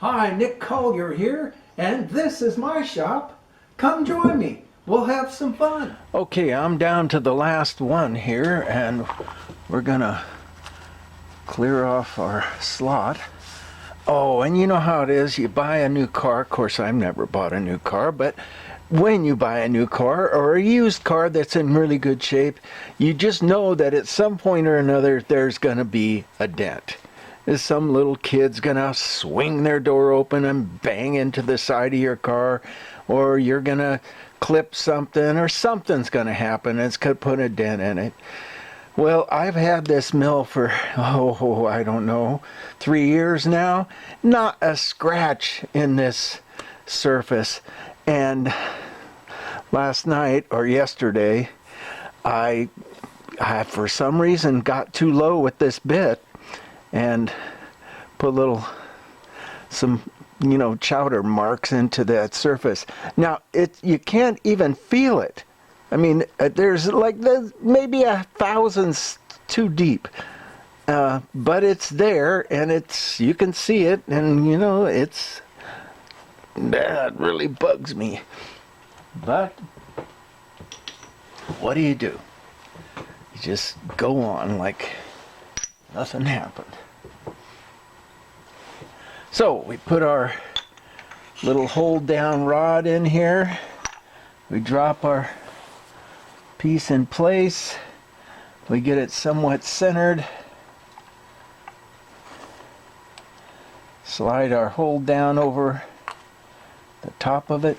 Hi, Nick Collier here, and this is my shop. Come join me. We'll have some fun. Okay, I'm down to the last one here, and we're gonna clear off our slot. Oh, and you know how it is. You buy a new car. Of course, I've never bought a new car, but when you buy a new car or a used car that's in really good shape, you just know that at some point or another there's going to be a dent. Is some little kid's going to swing their door open and bang into the side of your car, or you're going to clip something, or something's going to happen and it's going to put a dent in it. Well, I've had this mill for, I don't know, 3 years now. Not a scratch in this surface. And last night, or yesterday, I for some reason got too low with this bit and put some chowder marks into that surface. Now, you can't even feel it. I mean, there's maybe 1,000 too deep, but it's there, and you can see it, and that really bugs me. But what do? You just go on like nothing happened. So we put our little hold down rod in here. We drop our piece in place. We get it somewhat centered. Slide our hold down over the top of it.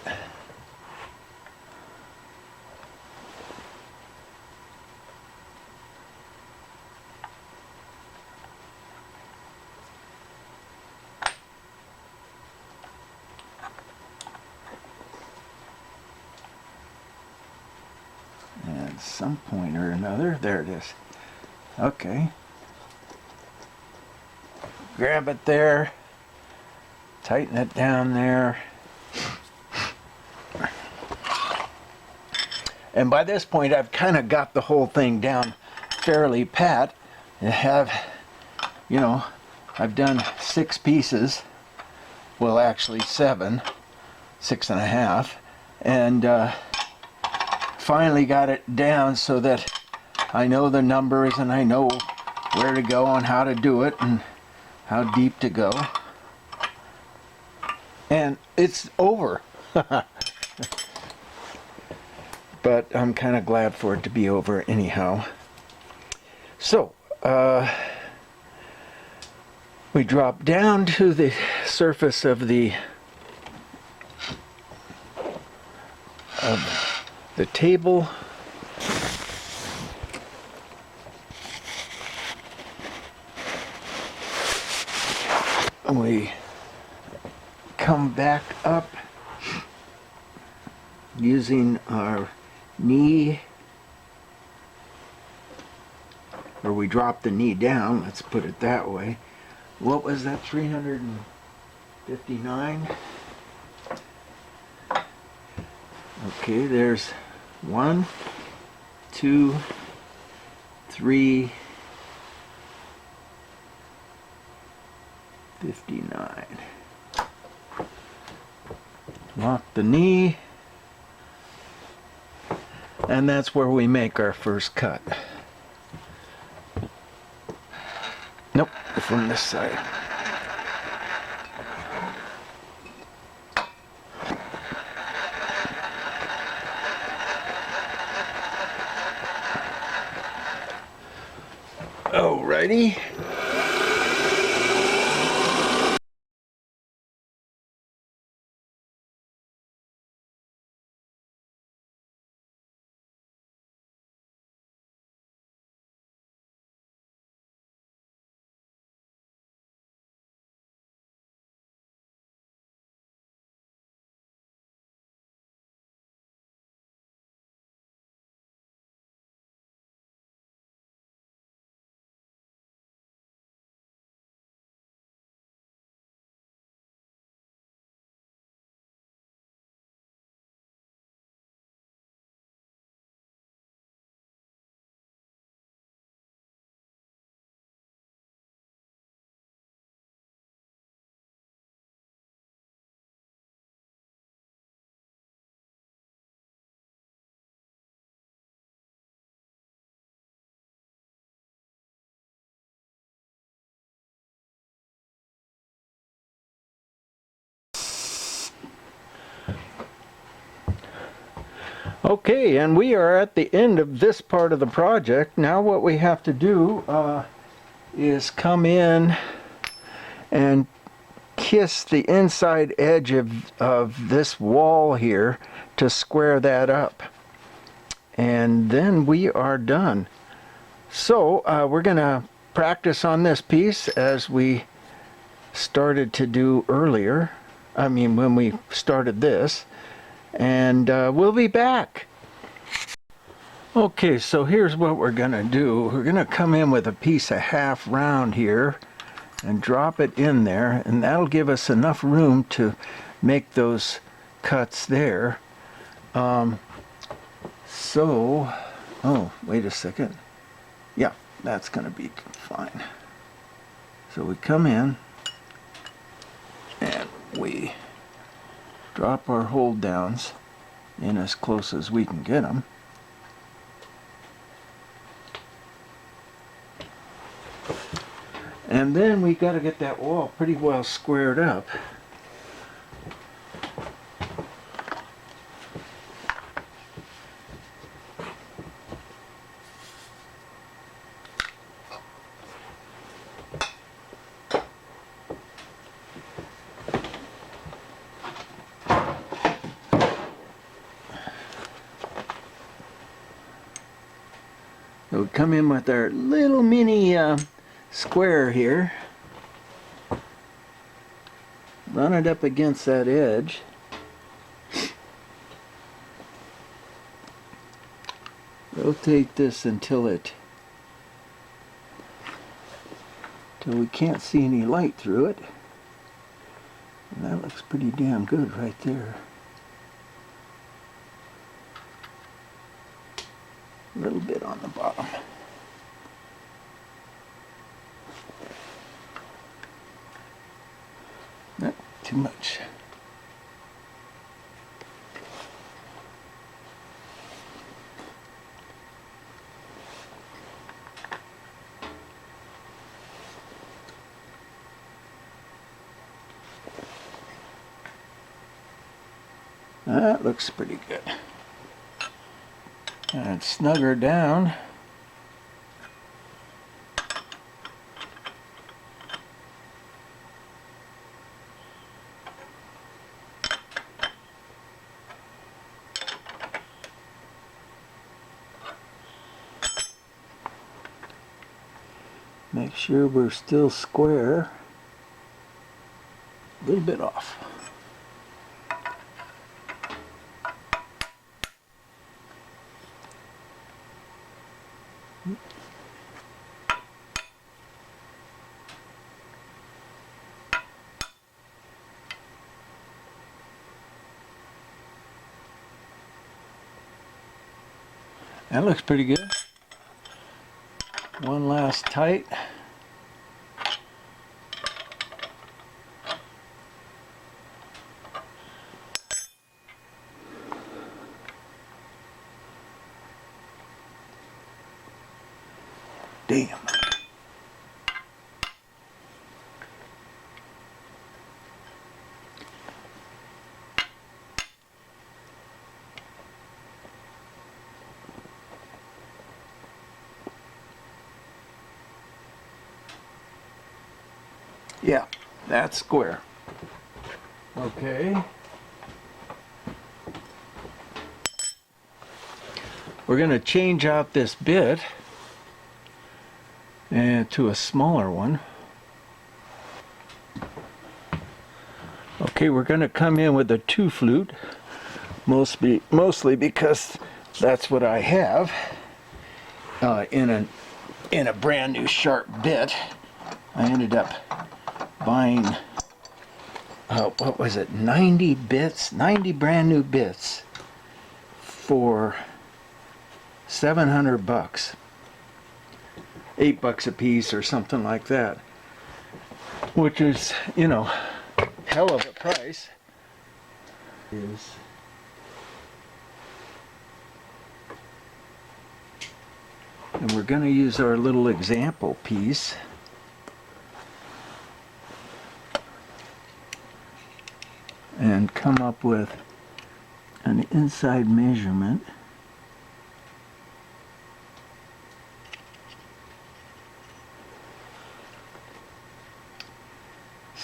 At some point or another, there it is. Okay. Grab it there, tighten it down there. And by this point, I've kind of got the whole thing down fairly pat. I've done 6 pieces. Well, actually 7, 6.5. And finally got it down so that I know the numbers and I know where to go and how to do it and how deep to go. And it's over. But I'm kind of glad for it to be over anyhow. So, we drop down to the surface of the table. We come back up using our knee, or we drop the knee down, let's put it that way. What was that, 359? Okay, there's 1, 2, 3, 59. Lock the knee, and that's where we make our first cut. Nope, from this side. Alrighty. Okay, and we are at the end of this part of the project. Now what we have to do is come in and kiss the inside edge of this wall here to square that up. And then we are done. So we're going to practice on this piece as we started to do earlier. I mean, when we started this. And we'll be back. Okay, so here's what we're gonna do. We're gonna come in with a piece of half round here and drop it in there, and that'll give us enough room to make those cuts there. Oh, wait a second. Yeah, that's gonna be fine. So we come in and we drop our hold downs in as close as we can get them. And then we got to get that wall pretty well squared up. So we come in with our little mini square here, run it up against that edge, rotate this until we can't see any light through it, and that looks pretty damn good right there. A little bit on the bottom. Not too much. That looks pretty good. And snug her down. Make sure we're still square. A little bit off. That looks pretty good. One last tight. Damn. Yeah, that's square. Okay. We're going to change out this bit and to a smaller one. Okay, we're going to come in with a 2 flute, mostly because that's what I have in a brand new sharp bit. I ended up buying what was it, 90 brand new bits for $700, $8 a piece or something like that, which is, you know, hell of a price. And we're going to use our little example piece. And come up with an inside measurement.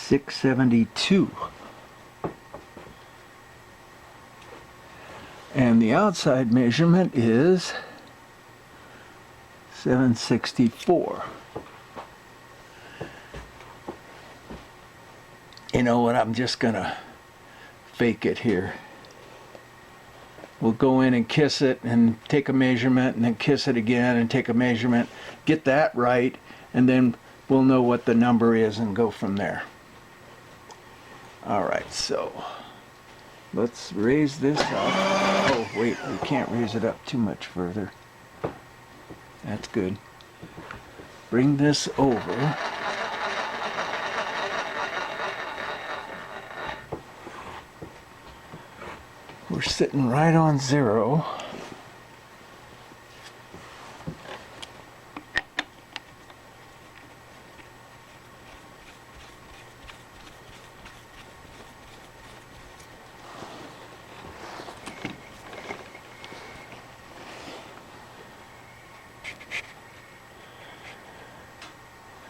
672. And the outside measurement is 764. You know what, I'm just gonna fake it here. We'll go in and kiss it and take a measurement and then kiss it again and take a measurement, get that right, and then we'll know what the number is and go from there. Alright, so let's raise this up. Oh wait, we can't raise it up too much further. That's good. Bring this over. We're sitting right on 0.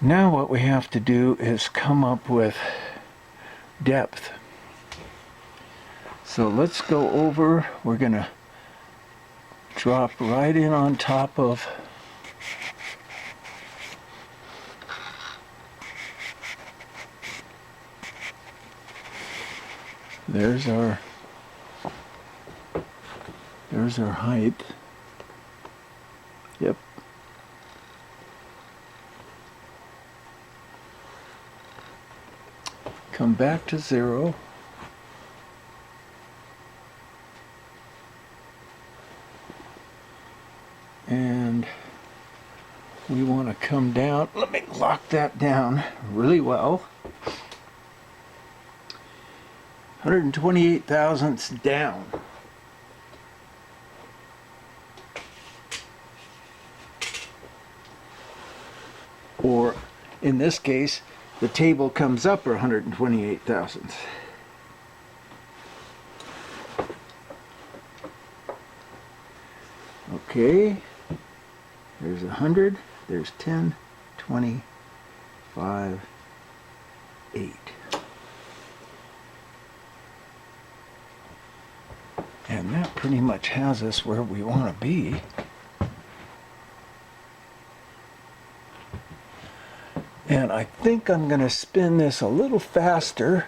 Now what we have to do is come up with depth. So let's go over, we're going to drop right in on top of there's our height. Yep. Come back to 0. And we want to come down. Let me lock that down really well. 128 thousandths down. Or in this case, the table comes up 128 thousandths. Okay. There's 100, there's 10, 20, 5, 8. And that pretty much has us where we want to be. And I think I'm going to spin this a little faster.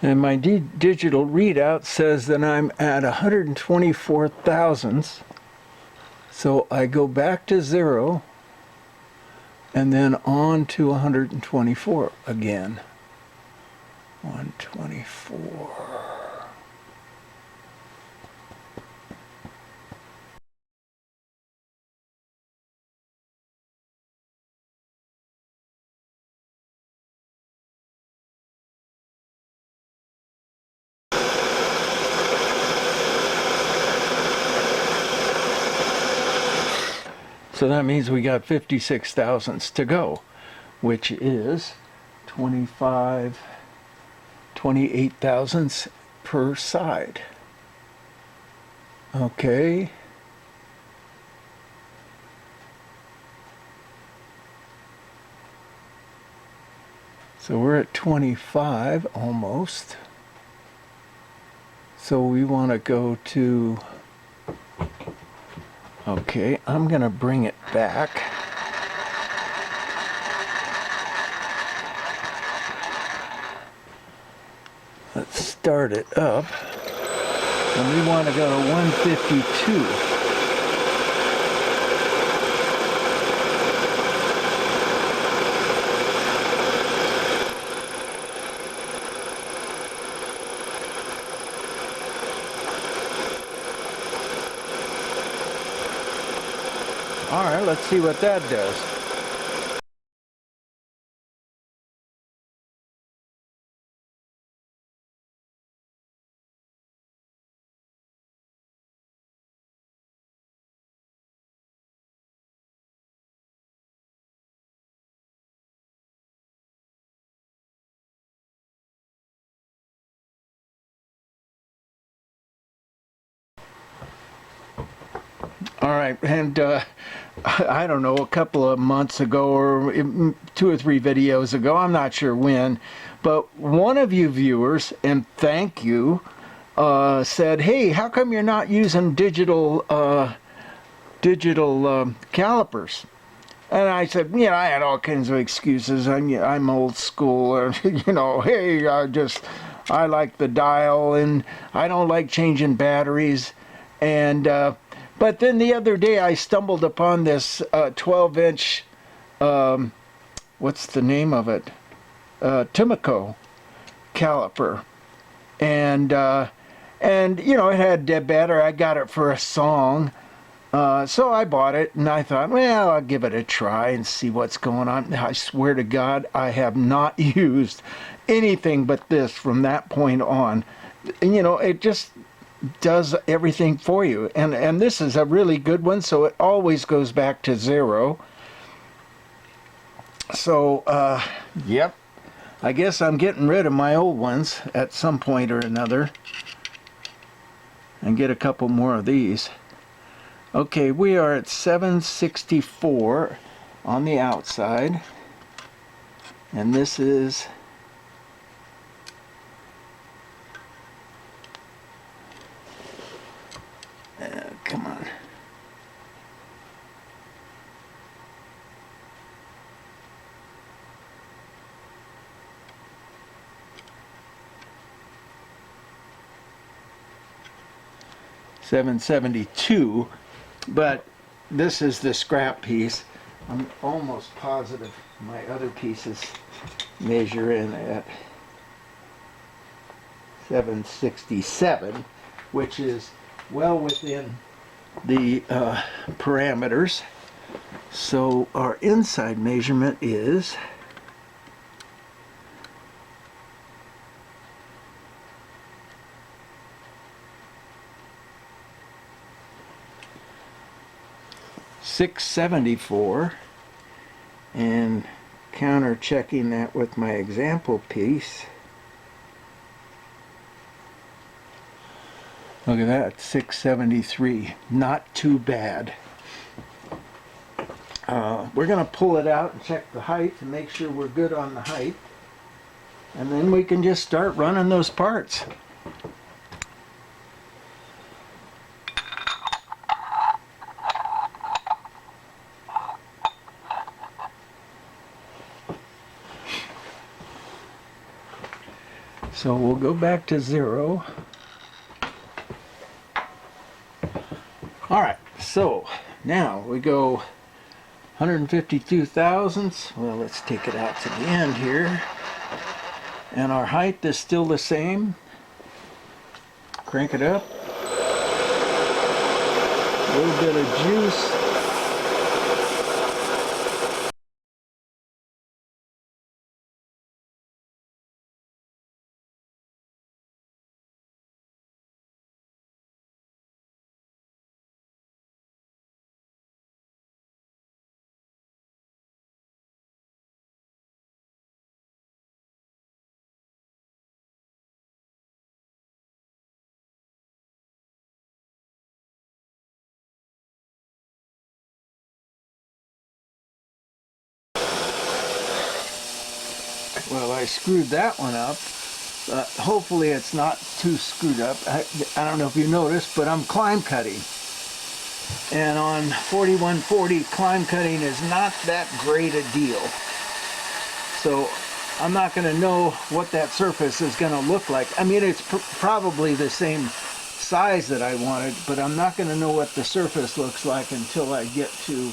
And my digital readout says that I'm at 124 thousandths. So I go back to 0 and then on to 124 again. 124. So that means we got 56 thousandths to go, which is 28 thousandths per side. Okay. So we're at 25 almost. So we want to go to, okay, I'm going to bring it back. Let's start it up. And we want to go to 152. All right, let's see what that does. All right, and I don't know, a couple of months ago or 2 or 3 videos ago, I'm not sure when, but one of you viewers, and thank you, said, "Hey, how come you're not using digital calipers?" And I said, I had all kinds of excuses. I'm old school, hey, I like the dial, and I don't like changing batteries, and but then the other day I stumbled upon this 12-inch, what's the name of it? Timeco caliper, and it had dead battery. I got it for a song, so I bought it, and I thought, well, I'll give it a try and see what's going on. I swear to God, I have not used anything but this from that point on. It just does everything for you, and this is a really good one, so it always goes back to 0. So yep, I guess I'm getting rid of my old ones at some point or another and get a couple more of these. Okay, we are at 764 on the outside, and this is come on. $772, but this is the scrap piece. I'm almost positive my other pieces measure in at 767, which is well within the parameters. So our inside measurement is 674, and counter checking that with my example piece. Look at that, 673. Not too bad. We're going to pull it out and check the height to make sure we're good on the height. And then we can just start running those parts. So we'll go back to 0. All right, so now we go 152 thousandths. Well, let's take it out to the end here. And our height is still the same. Crank it up. A little bit of juice. Well, I screwed that one up. Hopefully it's not too screwed up. I don't know if you noticed, but I'm climb cutting. And on 4140, climb cutting is not that great a deal. So I'm not going to know what that surface is going to look like. I mean, it's probably the same size that I wanted, but I'm not going to know what the surface looks like until I get to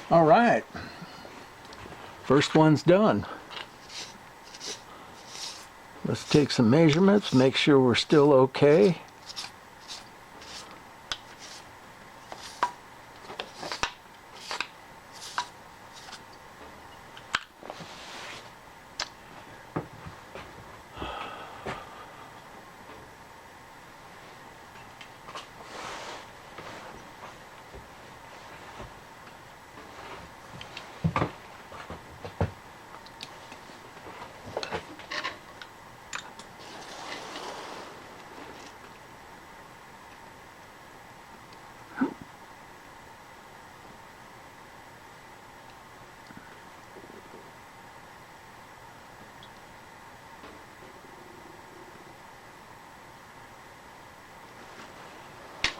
All right, first one's done. Let's take some measurements, make sure we're still okay.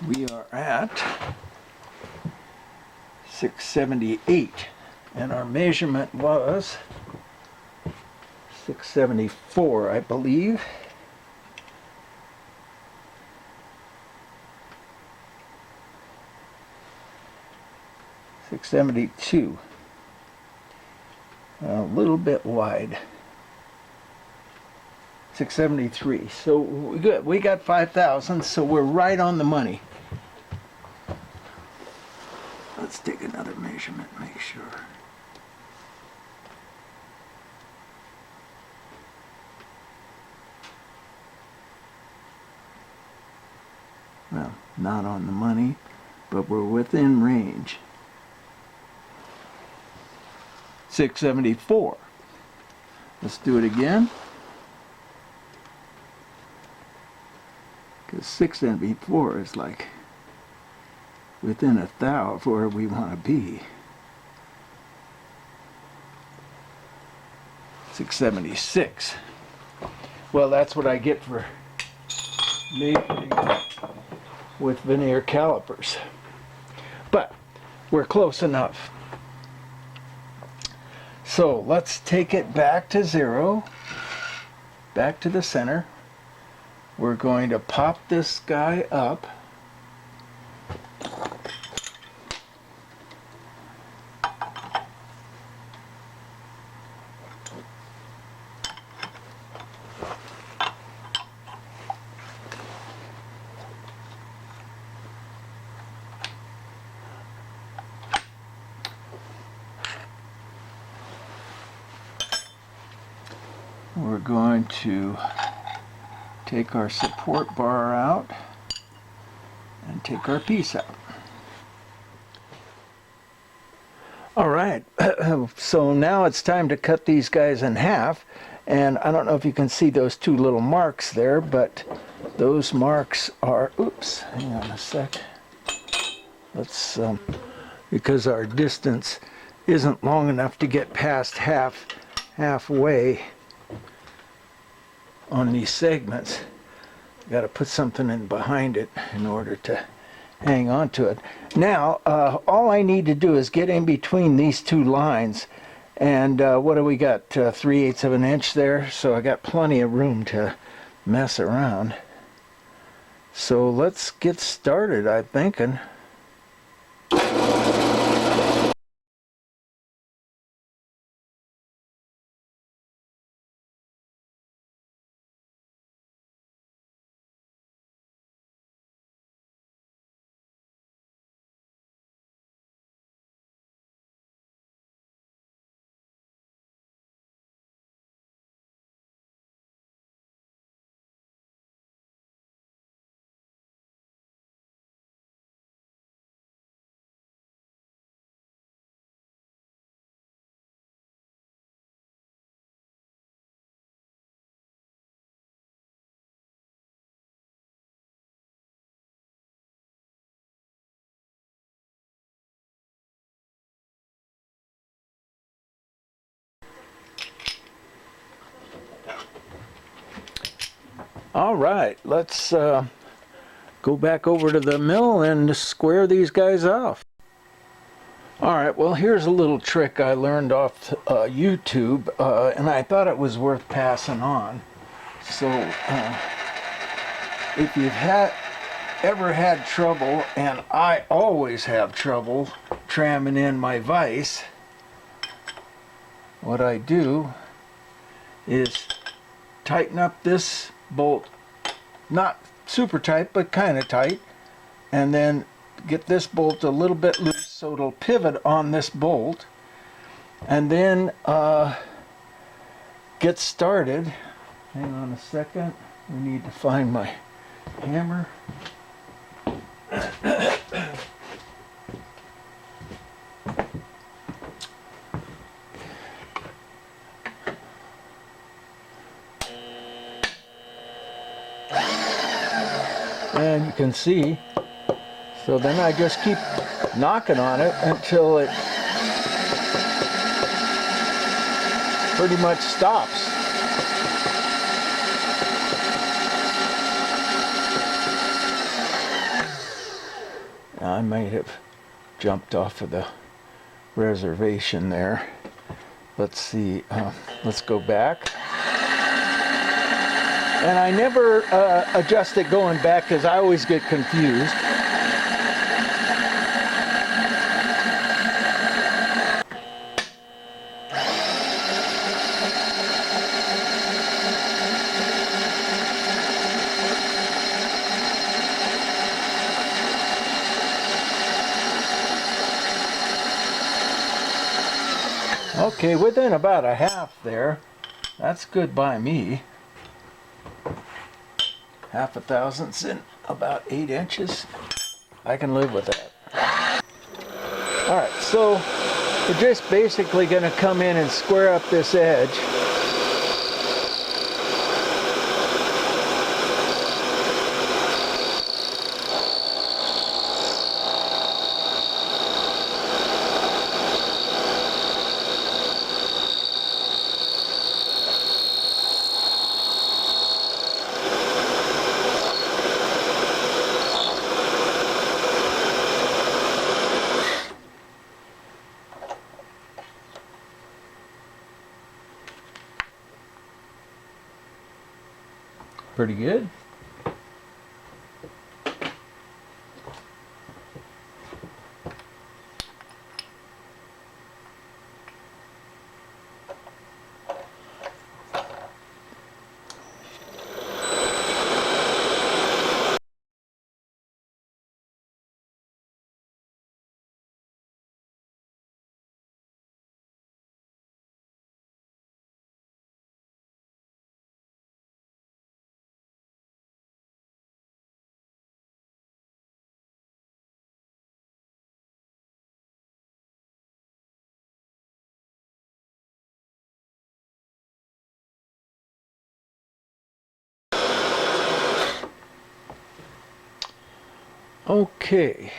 We are at 678, and our measurement was 674, I believe. $672, a little bit wide. 673. So we got 5,000, so we're right on the money. Let's take another measurement, make sure. Well, not on the money, but we're within range. 674. Let's do it again. Because 674 is like within 1,000 of where we want to be. 676. Well, that's what I get for measuring with vernier calipers. But we're close enough. So let's take it back to 0, back to the center. We're going to pop this guy up. We're going to take our support bar out and take our piece out. All right, so now it's time to cut these guys in half, and I don't know if you can see those two little marks there, but those marks are, oops, hang on a sec. Let's, because our distance isn't long enough to get past halfway on these segments. Got to put something in behind it in order to hang on to it. Now, all I need to do is get in between these two lines, and what do we got? 3/8 of an inch there, so I got plenty of room to mess around. So let's get started, I'm thinking. All right, let's go back over to the mill and square these guys off. All right, well, here's a little trick I learned off YouTube, and I thought it was worth passing on. So if you've ever had trouble, and I always have trouble tramming in my vise, what I do is tighten up this bolt, not super tight, but kind of tight, and then get this bolt a little bit loose so it'll pivot on this bolt, and then get started. Hang on a second, we need to find my hammer. And you can see, so then I just keep knocking on it until it pretty much stops. I might have jumped off of the reservation there. Let's see, let's go back. And I never adjust it going back because I always get confused. Okay, within about a half there. That's good by me. Half a thousandths in about 8 inches. I can live with that. Alright, so we're just basically going to come in and square up this edge. Pretty good. Okay,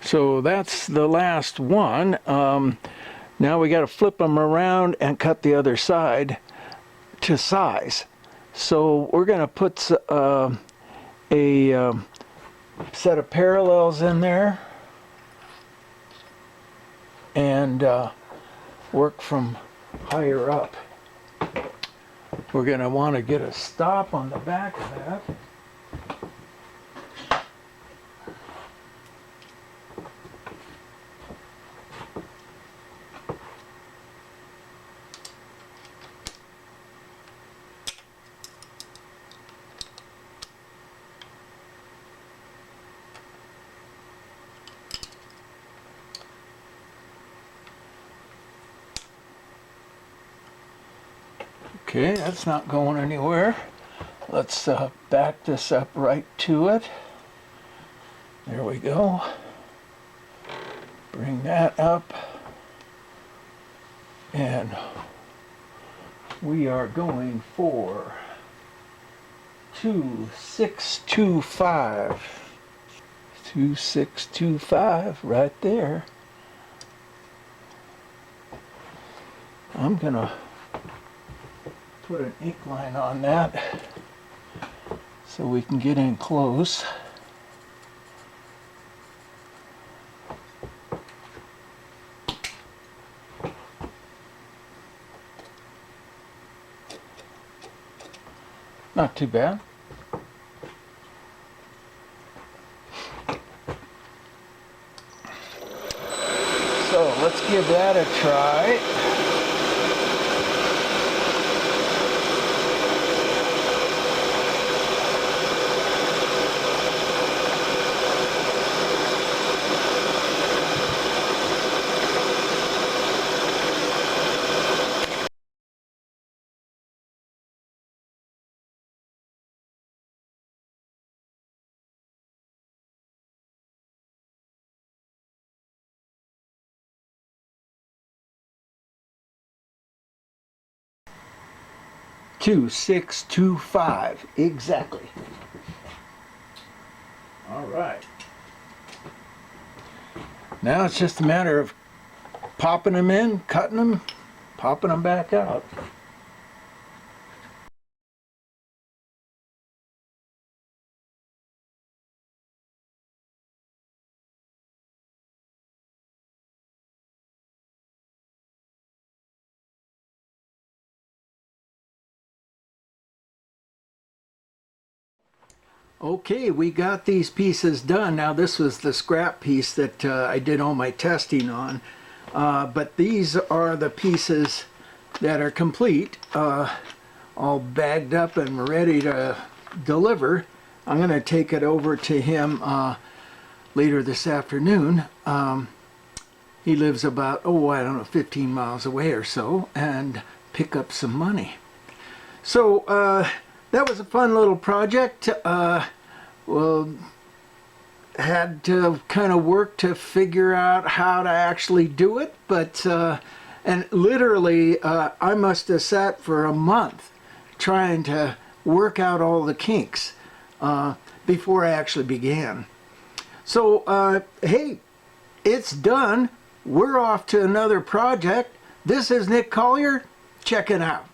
so that's the last one. Now we got to flip them around and cut the other side to size. So we're going to put a set of parallels in there and work from higher up. We're going to want to get a stop on the back of that. Okay, that's not going anywhere. Let's back this up right to it. There we go. Bring that up. And we are going for 2625. 2625 right there. I'm gonna put an ink line on that so we can get in close. Not too bad. give that a try. Two, 6, 2, 5, exactly. All right. Now it's just a matter of popping them in, cutting them, popping them back out. Okay, we got these pieces done. Now this was the scrap piece that I did all my testing on, but these are the pieces that are complete, all bagged up and ready to deliver. I'm going to take it over to him later this afternoon. He lives about, I don't know, 15 miles away or so, and pick up some money. So that was a fun little project. Well, had to kind of work to figure out how to actually do it, but and literally I must have sat for a month trying to work out all the kinks before I actually began. So hey, it's done. We're off to another project. This is Nick Collier. Check it out.